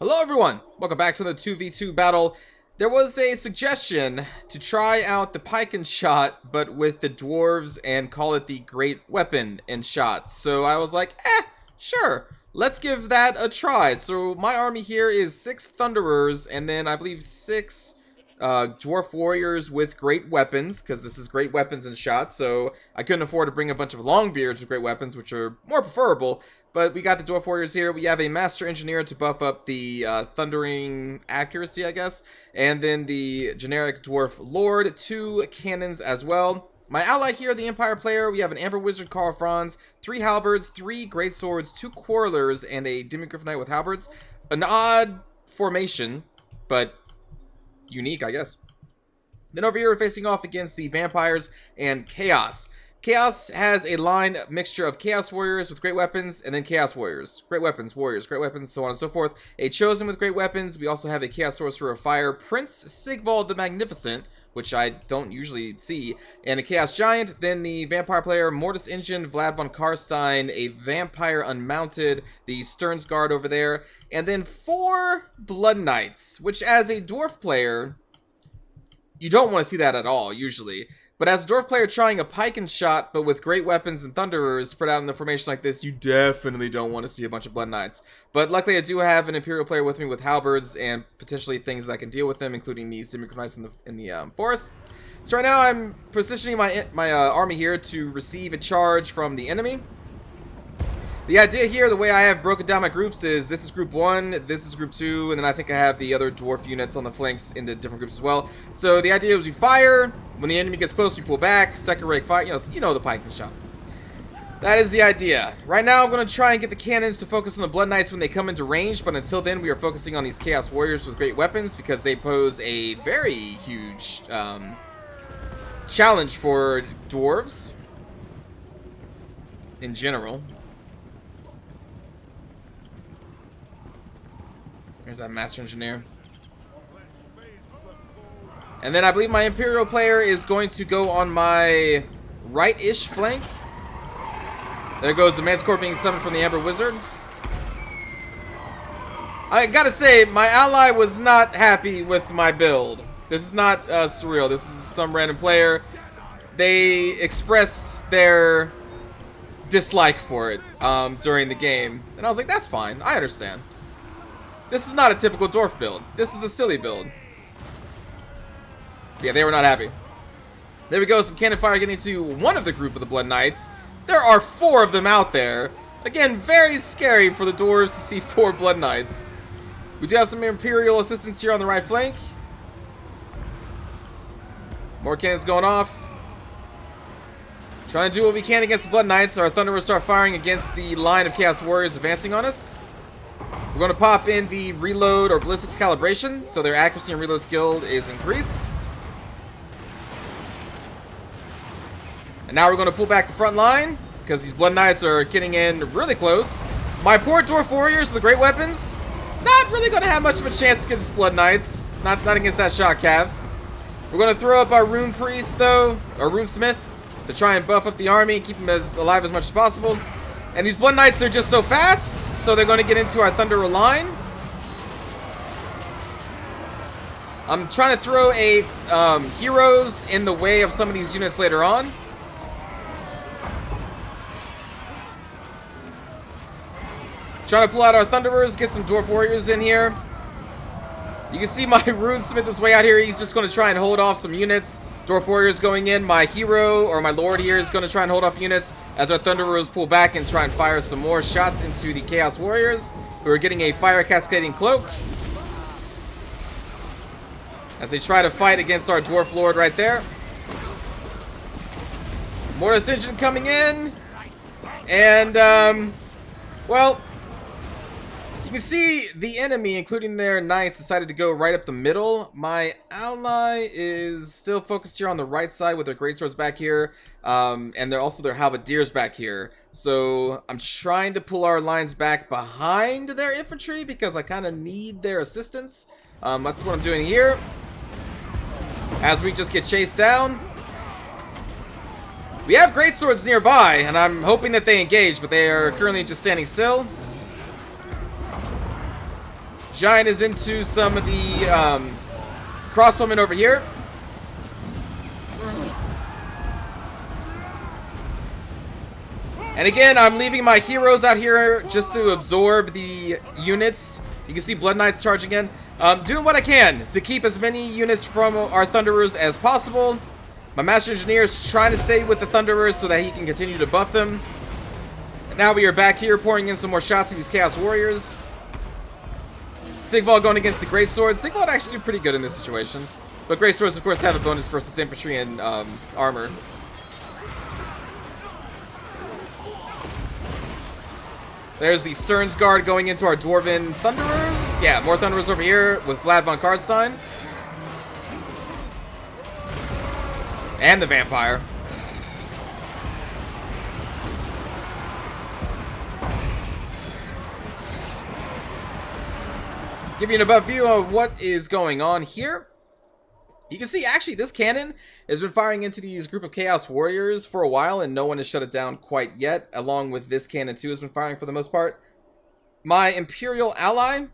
Hello everyone! Welcome back to the 2v2 battle. There was a suggestion to try out the pike and shot, but with the dwarves and call it the great weapon and shot. So I was like, sure, let's give that a try. So my army here is 6 thunderers and then I believe 6 dwarf warriors with great weapons, because this is great weapons and shots, so I couldn't afford to bring a bunch of longbeards with great weapons, which are more preferable. But we got the dwarf warriors here. We have a master engineer to buff up the thundering accuracy, I guess, and then the generic dwarf lord, 2 cannons as well. My ally here, the Empire player, we have an Amber Wizard, Carl Franz, 3 halberds, 3 great swords, 2 quarrelers, and a Demigryph Knight with halberds. An odd formation, but unique, I guess. Then over here, we're facing off against the vampires and chaos. Chaos has a line mixture of Chaos Warriors with great weapons, and then Chaos Warriors. Great weapons, warriors, great weapons, so on and so forth. A Chosen with great weapons. We also have a Chaos Sorcerer of Fire, Prince Sigvald the Magnificent, which I don't usually see, and a Chaos Giant. Then the Vampire player, Mortis Engine, Vlad von Karstein, a Vampire Unmounted, the Stearns Guard over there, and then 4 Blood Knights, which as a Dwarf player, you don't want to see that at all, usually. But as a dwarf player trying a pike and shot, but with great weapons and thunderers spread out in a formation like this, you definitely don't want to see a bunch of blood knights. But luckily I do have an imperial player with me with halberds and potentially things that I can deal with them, including these Demigryph Knights in the forest. So right now I'm positioning my army here to receive a charge from the enemy. The idea here, the way I have broken down my groups is this is group 1, this is group 2, and then I think I have the other dwarf units on the flanks into different groups as well. So the idea is we fire, when the enemy gets close we pull back, second rake fire, you know the pike and shot. That is the idea. Right now I'm going to try and get the cannons to focus on the Blood Knights when they come into range, but until then we are focusing on these Chaos Warriors with great weapons because they pose a very huge challenge for dwarves in general. There's that Master Engineer. And then I believe my Imperial player is going to go on my right-ish flank. There goes the Manticore being summoned from the Amber Wizard. I gotta say, my ally was not happy with my build. This is not surreal. This is some random player. They expressed their dislike for it during the game. And I was like, that's fine. I understand. This is not a typical dwarf build. This is a silly build. Yeah, they were not happy. There we go, some cannon fire getting to one of the group of the Blood Knights. There are 4 of them out there. Again, very scary for the dwarves to see 4 Blood Knights. We do have some Imperial assistance here on the right flank. More cannons going off. Trying to do what we can against the Blood Knights. Our Thunder will start firing against the line of Chaos Warriors advancing on us. We're going to pop in the reload or ballistics calibration, so their accuracy and reload skill is increased. And now we're going to pull back the front line, because these Blood Knights are getting in really close. My poor Dwarf Warriors with the great weapons, not really going to have much of a chance against Blood Knights. Not against that shot cav. We're going to throw up our Rune Priest, though, or Rune Smith, to try and buff up the army, keep them as alive as much as possible. And these Blood Knights, they're just so fast, so they're going to get into our Thunderer line. I'm trying to throw a heroes in the way of some of these units later on. Trying to pull out our Thunderers, get some Dwarf Warriors in here. You can see my Rune Smith is way out here. He's just going to try and hold off some units. Dwarf Warriors going in. My hero, or my lord here, is going to try and hold off units as our Thunderers pull back and try and fire some more shots into the Chaos Warriors, who are getting a Fire Cascading Cloak as they try to fight against our Dwarf Lord right there. Mortis Engine coming in. And, well, you can see the enemy, including their knights, decided to go right up the middle. My ally is still focused here on the right side with their greatswords back here. And they're also their halberdiers back here. So I'm trying to pull our lines back behind their infantry because I kind of need their assistance. That's what I'm doing here. As we just get chased down. We have greatswords nearby, and I'm hoping that they engage, but they are currently just standing still. Giant is into some of the crossbowmen over here. And again, I'm leaving my heroes out here just to absorb the units. You can see Blood Knights charging in. Doing what I can to keep as many units from our Thunderers as possible. My Master Engineer is trying to stay with the Thunderers so that he can continue to buff them. And now we are back here pouring in some more shots to these Chaos Warriors. Sigvald going against the Great Swords. Sigvald actually do pretty good in this situation. But Great Swords, of course, have a bonus versus infantry and armor. There's the Stearns Guard going into our Dwarven Thunderers. Yeah, more Thunderers over here with Vlad von Karstein. And the Vampire. Give you an above view of what is going on here. You can see, actually, this cannon has been firing into these group of Chaos Warriors for a while, and no one has shut it down quite yet, along with this cannon, too, has been firing for the most part. My Imperial ally,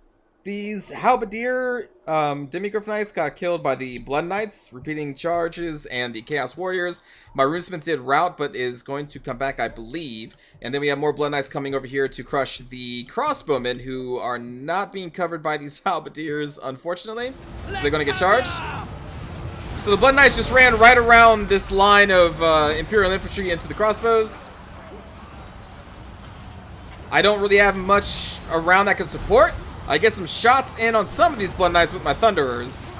these Halberdier Demigryph Knights got killed by the Blood Knights, repeating charges, and the Chaos Warriors. My Runesmith did rout, but is going to come back, I believe. And then we have more Blood Knights coming over here to crush the Crossbowmen, who are not being covered by these Halberdiers, unfortunately. So they're going to get charged. So the Blood Knights just ran right around this line of Imperial Infantry into the crossbows. I don't really have much around that can support. I get some shots in on some of these Blood Knights with my Thunderers.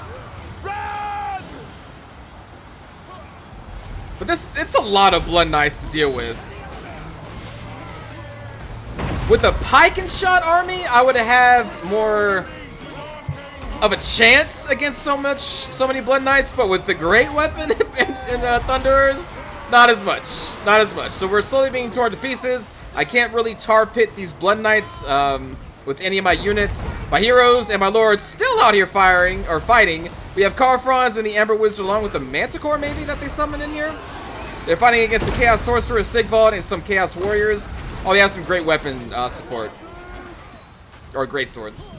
But it's a lot of Blood Knights to deal with. With a pike and shot army, I would have more of a chance against so many Blood Knights, but with the great weapon and Thunderers, not as much. Not as much. So we're slowly being torn to pieces. I can't really tar pit these Blood Knights with any of my units. My heroes and my lords still out here fighting. We have Karl Franz and the Amber Wizard along with the Manticore maybe that they summon in here. They're fighting against the Chaos Sorcerer Sigvald and some Chaos Warriors. Oh, they have some great weapon support. Or great swords.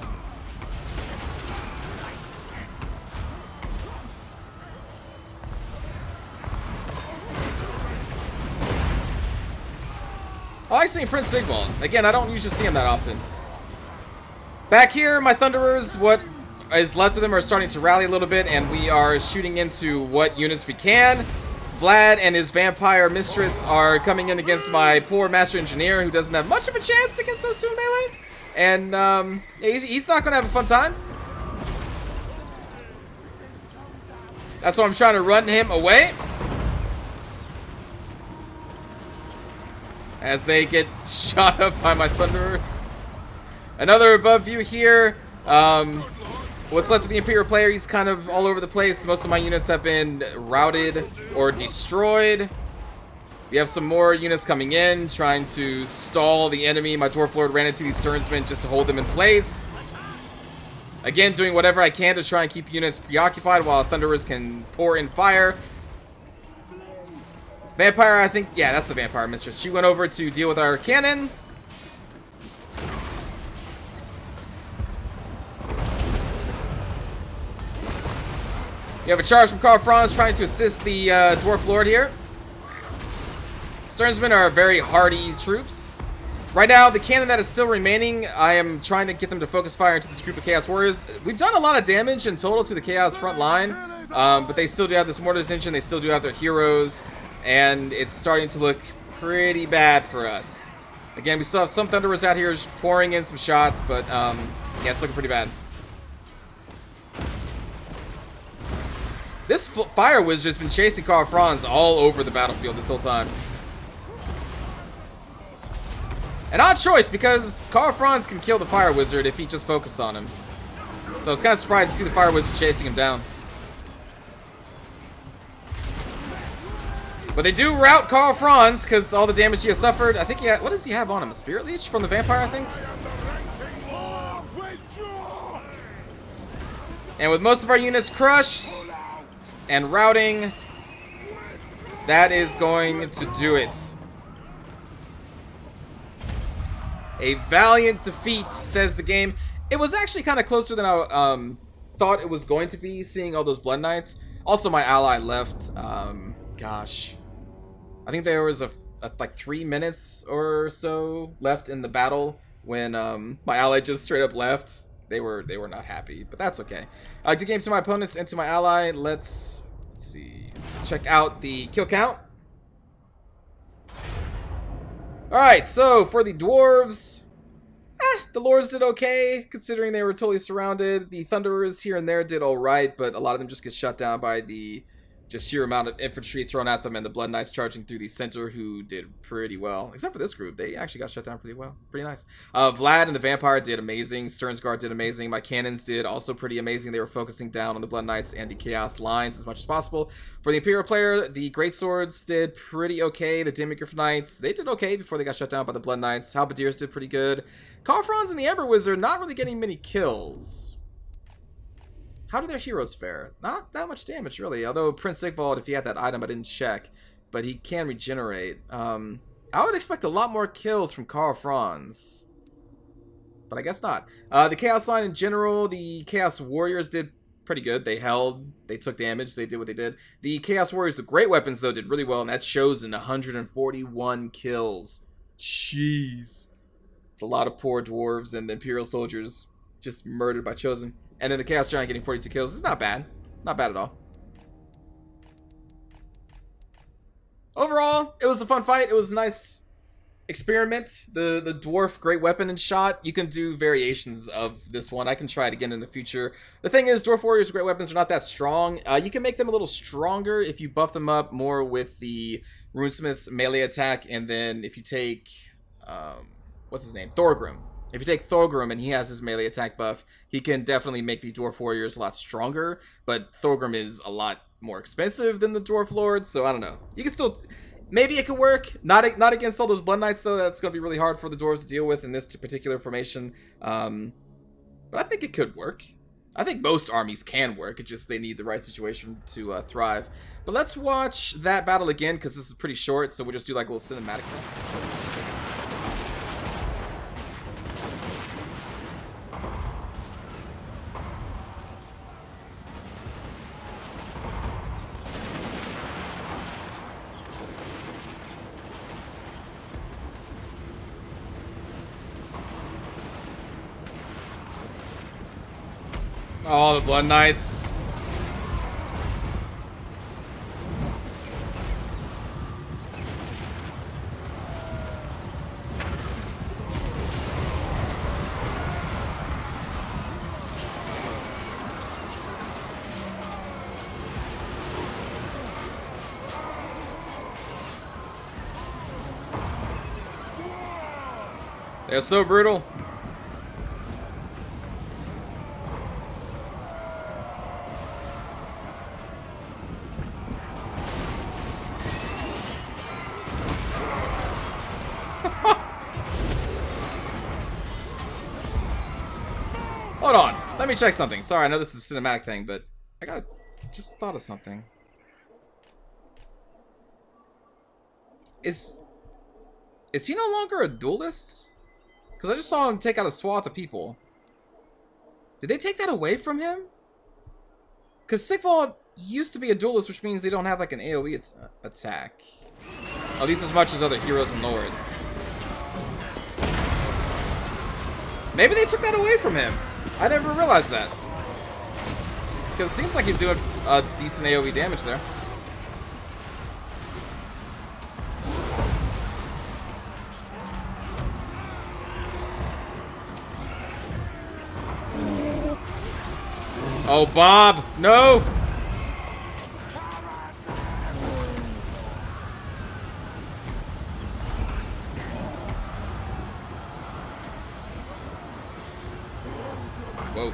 I like seeing Prince Sigvald. Again, I don't usually see him that often. Back here, my Thunderers, what is left of them are starting to rally a little bit, and we are shooting into what units we can. Vlad and his Vampire Mistress are coming in against my poor Master Engineer, who doesn't have much of a chance against those two in melee. And he's not going to have a fun time. That's why I'm trying to run him away. As they get shot up by my Thunderers. Another above view here. What's left of the Imperial player, he's kind of all over the place. Most of my units have been routed or destroyed. We have some more units coming in, trying to stall the enemy. My Dwarf Lord ran into these Stearnsmen just to hold them in place. Again, doing whatever I can to try and keep units preoccupied while Thunderers can pour in fire. Vampire, I think, yeah, that's the Vampire Mistress. She went over to deal with our cannon. We have a charge from Karl Franz trying to assist the Dwarf Lord here. Stearnsmen are very hardy troops. Right now, the cannon that is still remaining, I am trying to get them to focus fire into this group of Chaos Warriors. We've done a lot of damage in total to the Chaos front line, but they still do have this Mortar's Engine. They still do have their heroes. And it's starting to look pretty bad for us. Again, we still have some Thunderers out here just pouring in some shots, but yeah, it's looking pretty bad. This Fire Wizard has been chasing Karl Franz all over the battlefield this whole time. An odd choice, because Karl Franz can kill the Fire Wizard if he just focused on him. So I was kind of surprised to see the Fire Wizard chasing him down. But they do rout Karl Franz because all the damage he has suffered. I think he had, what does he have on him? A Spirit Leech from the Vampire, I think? And with most of our units crushed and routing, that is going to do it. A valiant defeat, says the game. It was actually kind of closer than I thought it was going to be, seeing all those Blood Knights. Also, my ally left. Gosh, I think there was like 3 minutes or so left in the battle when my ally just straight up left. They were not happy, but that's okay. Good game to my opponents and to my ally. Let's see. Check out the kill count. All right, so for the dwarves, the lords did okay, considering they were totally surrounded. The thunderers here and there did all right, but a lot of them just get shut down by the just sheer amount of infantry thrown at them, and the Blood Knights charging through the center, who did pretty well. Except for this group, they actually got shut down pretty well. Pretty nice. Vlad and the Vampire did amazing. Sternsguard did amazing. My cannons did also pretty amazing. They were focusing down on the Blood Knights and the Chaos lines as much as possible. For the Imperial player, the Greatswords did pretty okay. The Demigryph Knights, they did okay before they got shut down by the Blood Knights. Halberdiers did pretty good. Carfrons and the Ember Wizard not really getting many kills. How do their heroes fare? Not that much damage, really. Although Prince Sigvald, if he had that item, I didn't check. But he can regenerate. I would expect a lot more kills from Karl Franz. But I guess not. The Chaos line in general, the Chaos Warriors did pretty good. They held. They took damage. They did what they did. The Chaos Warriors, the great weapons, though, did really well. And that shows in 141 kills. Jeez. It's a lot of poor dwarves and Imperial soldiers just murdered by Chosen. And then the Chaos Giant getting 42 kills. It's not bad. Not bad at all. Overall, it was a fun fight. It was a nice experiment. The dwarf great weapon and shot. You can do variations of this one. I can try it again in the future. The thing is, dwarf warriors great weapons are not that strong. You can make them a little stronger if you buff them up more with the Runesmith's melee attack. And then if you take... what's his name? Thorgrim. If you take Thorgrim and he has his melee attack buff, he can definitely make the Dwarf Warriors a lot stronger, but Thorgrim is a lot more expensive than the Dwarf Lords, so I don't know. You can still... Maybe it could work. Not against all those Blood Knights, though. That's going to be really hard for the Dwarves to deal with in this particular formation. But I think it could work. I think most armies can work. It's just they need the right situation to thrive. But let's watch that battle again, because this is pretty short, so we'll just do like a little cinematic thing. Oh, the Blood Knights. They're so brutal. Hold on. Let me check something. Sorry, I know this is a cinematic thing, but I just thought of something. Is he no longer a duelist? Because I just saw him take out a swath of people. Did they take that away from him? Because Sigvald used to be a duelist, which means they don't have like an AoE attack. At least as much as other heroes and lords. Maybe they took that away from him. I never realized that. Because it seems like he's doing a decent AoE damage there. Oh, Bob! No! Whoa.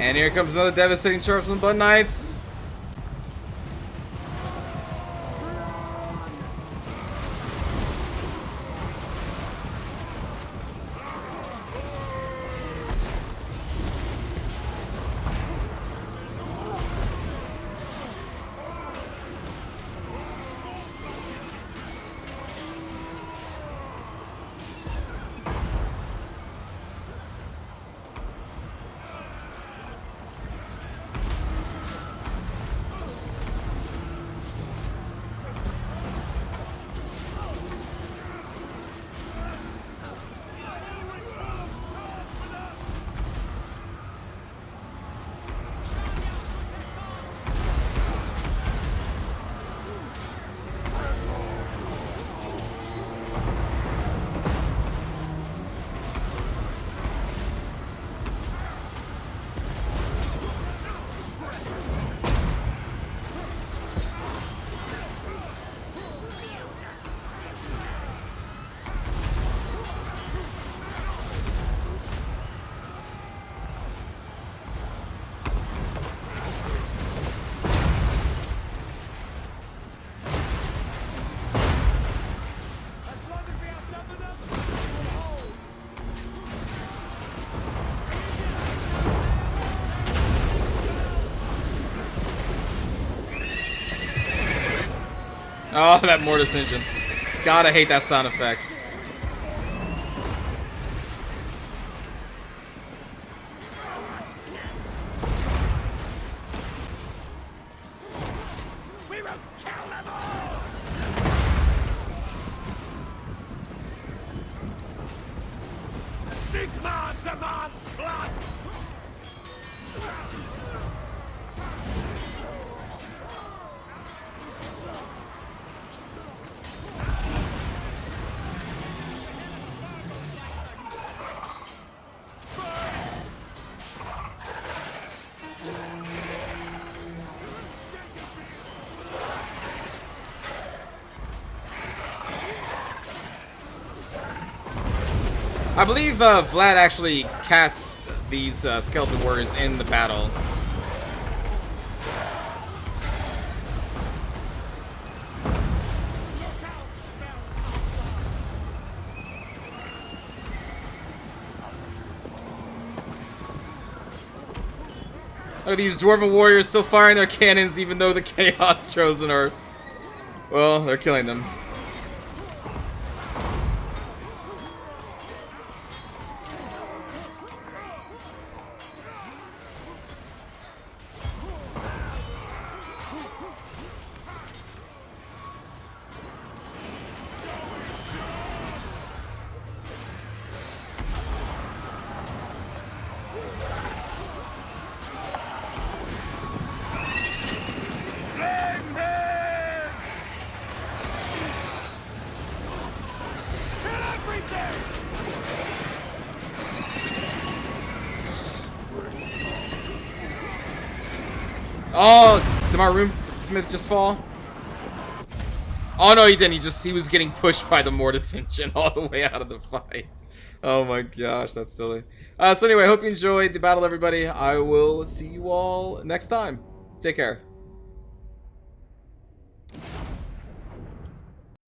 And here comes another devastating charge from the Blood Knights. Oh, that Mortis engine. God, I hate that sound effect. We will kill them all! Sigma demands blood! I believe Vlad actually cast these skeleton warriors in the battle. Look at these dwarven warriors still firing their cannons even though the Chaos Chosen are... well, they're killing them. Oh, did my room Smith just fall? Oh no, he didn't. He was getting pushed by the Mortis engine all the way out of the fight. Oh my gosh, that's silly. So anyway, I hope you enjoyed the battle, everybody. I will see you all next time. Take care.